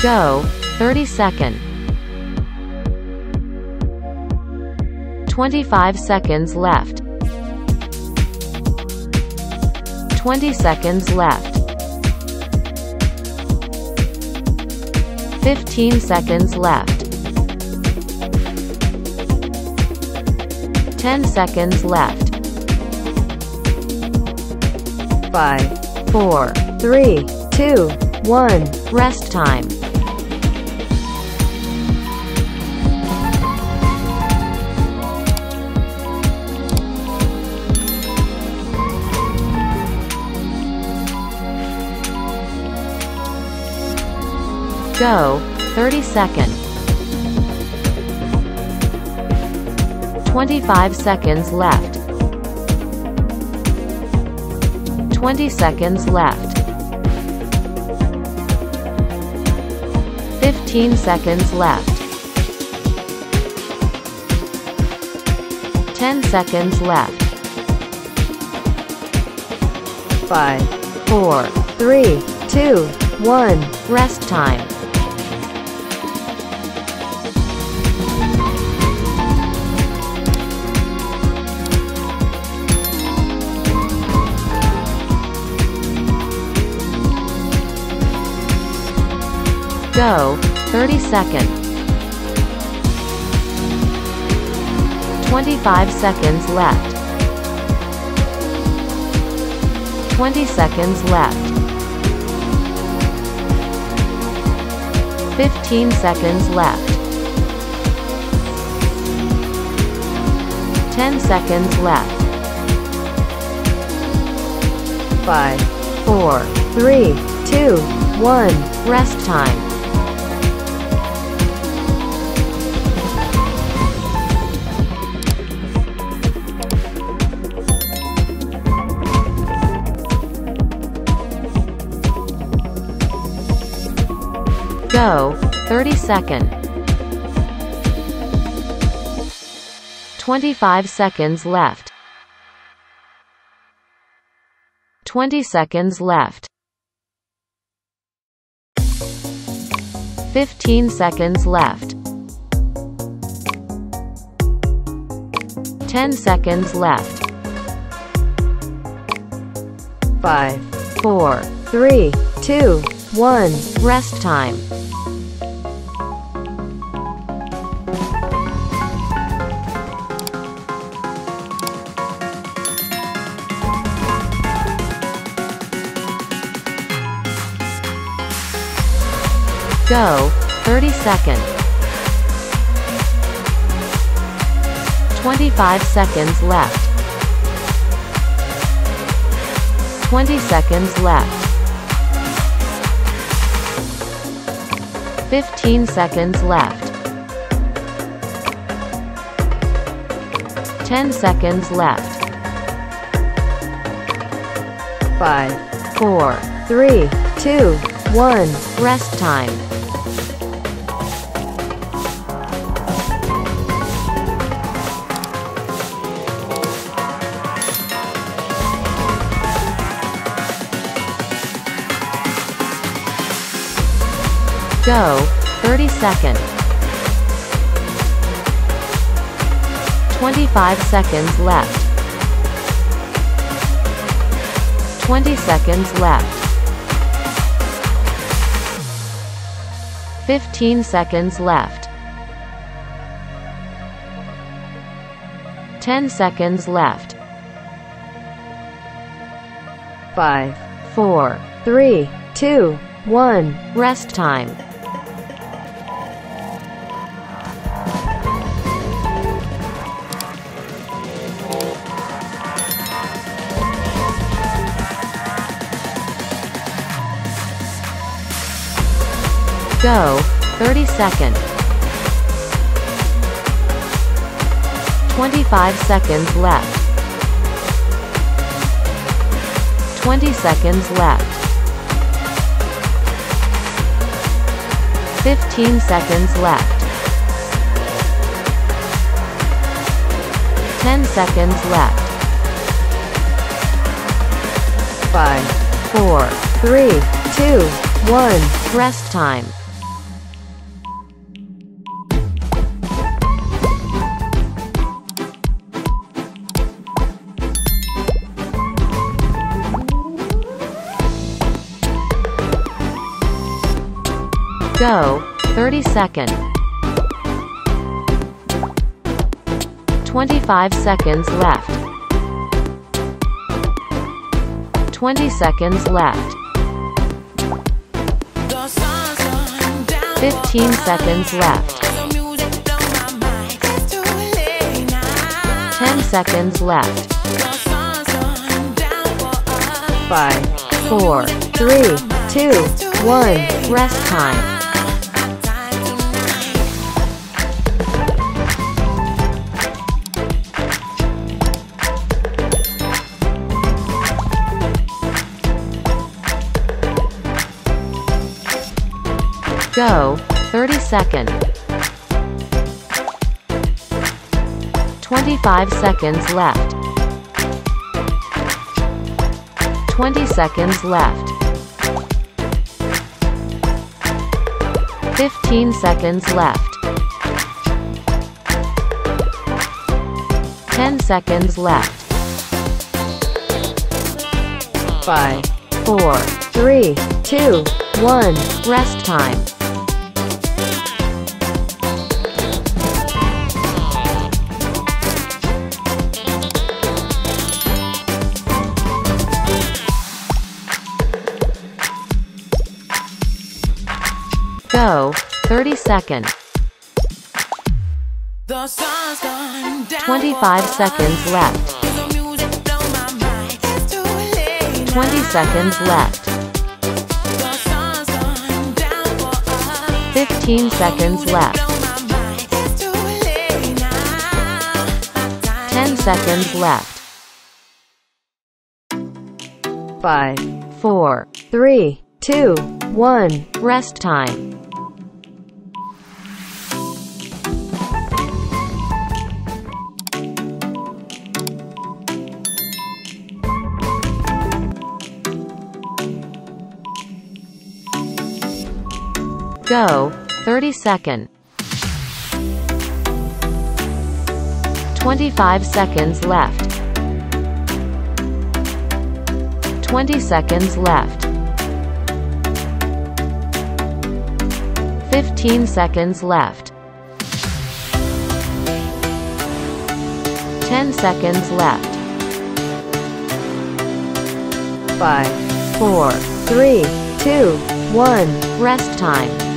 Go, 30 second. 25 seconds left. 20 seconds left. 15 seconds left. 10 seconds left. 5, 4, 3, 2, 1. rest time. Go, 30 second. 25 seconds left. 20 seconds left. 15 seconds left. 10 seconds left. 5, 4, 3, 2, 1. rest time. Go, 30 second. 25 seconds left. 20 seconds left. 15 seconds left. 10 seconds left. 5, 4, 3, 2, 1. rest time. Go, 30 second. 25 seconds left. 20 seconds left. 15 seconds left. 10 seconds left. 5, 4, 3, 2, 1. rest time. Go, 30 second. 25 seconds left. 20 seconds left. 15 seconds left. 10 seconds left. 5, 4, 3, 2, 1. rest time. Go, 30 second. 25 seconds left. 20 seconds left. 15 seconds left. 10 seconds left. 5, 4, 3, 2, 1. rest time. Go, 30 second. 25 seconds left. 20 seconds left. 15 seconds left. 10 seconds left. 5, 4, 3, 2, 1. rest time. Go, 30 second. 25 seconds left. 20 seconds left. 15 seconds left. 10 seconds left. 5, 4, 3, 2, 1. rest time. Go, 30 second. 25 seconds left. 20 seconds left. 15 seconds left. 10 seconds left. 5, 4, 3, 2, 1. rest time. Go, 30 second. 25 seconds left. 20 seconds left. 15 seconds left. 10 seconds left. 5, 4, 3, 2, 1. rest time. Go, 30 second. 25 seconds left. 20 seconds left. 15 seconds left. 10 seconds left. 5, 4, 3, 2, 1. rest time.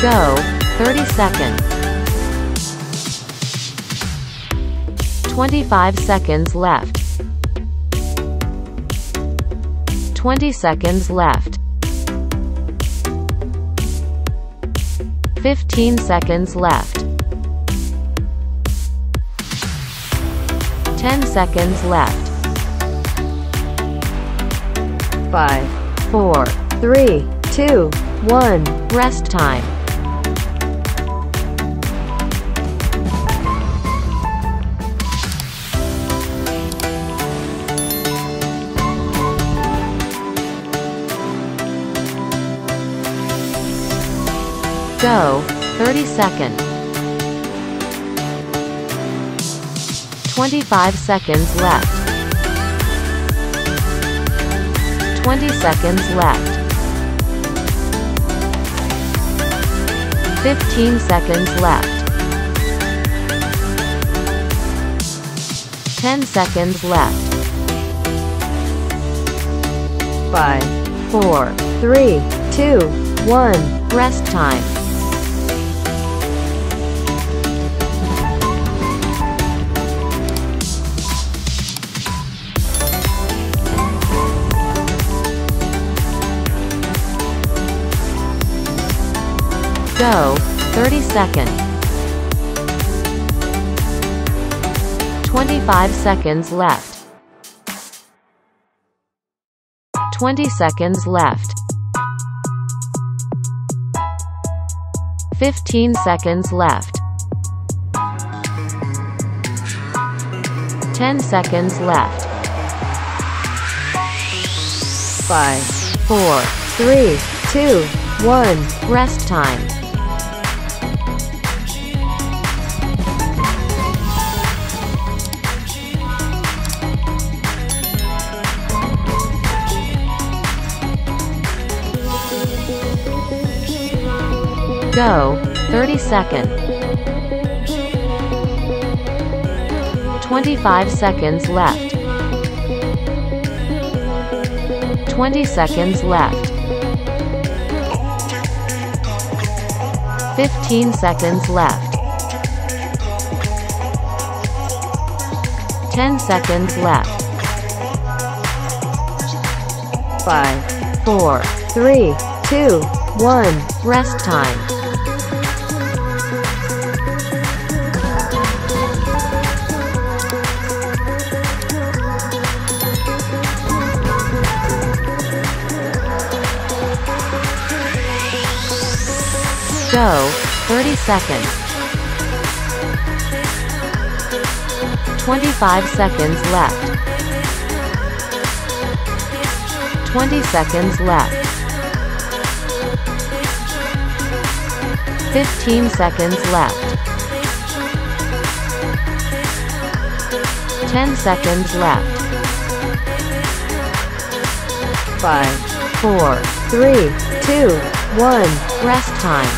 Go, 30 second. 25 seconds left. 20 seconds left. 15 seconds left. 10 seconds left. 5, 4, 3, 2, 1. rest time. Go, 30 second. 25 seconds left. 20 seconds left. 15 seconds left. 10 seconds left. 5, 4, 3, 2, 1. rest time. Go, 30 second. 25 seconds left. 20 seconds left. 15 seconds left. 10 seconds left. 5, 4, 3, 2, 1. rest time. Go, 30 seconds. 25 seconds left. 20 seconds left. 15 seconds left. 10 seconds left. 5, 4. 3, 2, 1. Rest time. Go, 30 seconds. 25 seconds left. 20 seconds left. 15 seconds left. 10 seconds left. 5, 4. 3, 2, 1. Rest time.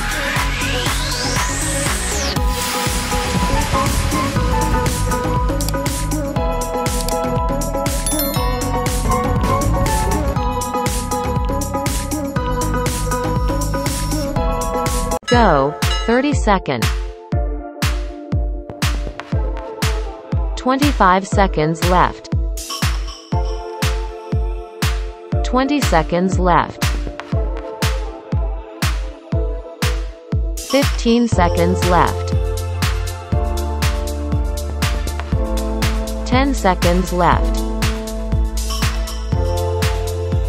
Go, 30 seconds. 25 seconds left. 20 seconds left. 15 seconds left. 10 seconds left.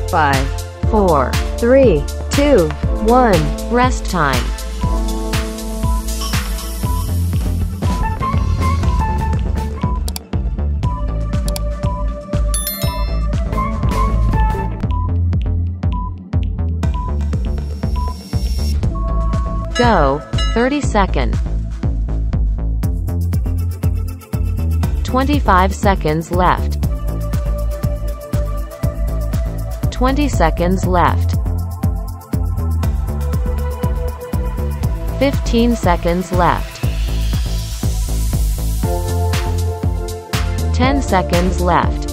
5, 4. 3, 2, 1. Rest time. Go, 30 seconds. 25 seconds left. 20 seconds left. 15 seconds left. 10 seconds left.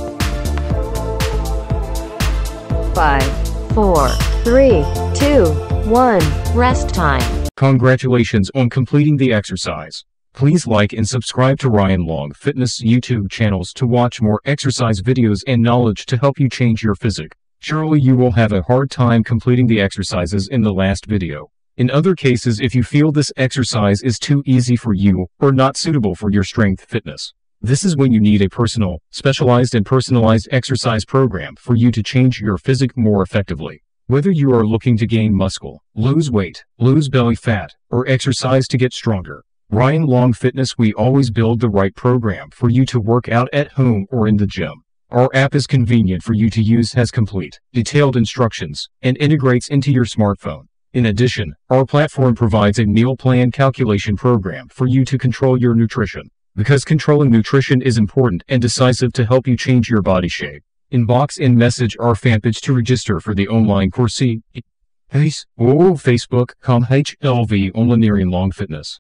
5, 4. 3, 2, 1. Rest time. Congratulations on completing the exercise. Please like and subscribe to Ryan Long Fitness YouTube channels to watch more exercise videos and knowledge to help you change your physique. Surely you will have a hard time completing the exercises in the last video. In other cases, if you feel this exercise is too easy for you or not suitable for your strength fitness, this is when you need a specialized and personalized exercise program for you to change your physique more effectively. Whether you are looking to gain muscle, lose weight, lose belly fat, or exercise to get stronger, Ryan Long Fitness, we always build the right program for you to work out at home or in the gym. Our app is convenient for you to use, has complete, detailed instructions, and integrates into your smartphone. In addition, our platform provides a meal plan calculation program for you to control your nutrition. Because controlling nutrition is important and decisive to help you change your body shape. Inbox and message our fan page to register for the online course. Facebook.com/HLV Online Long Fitness.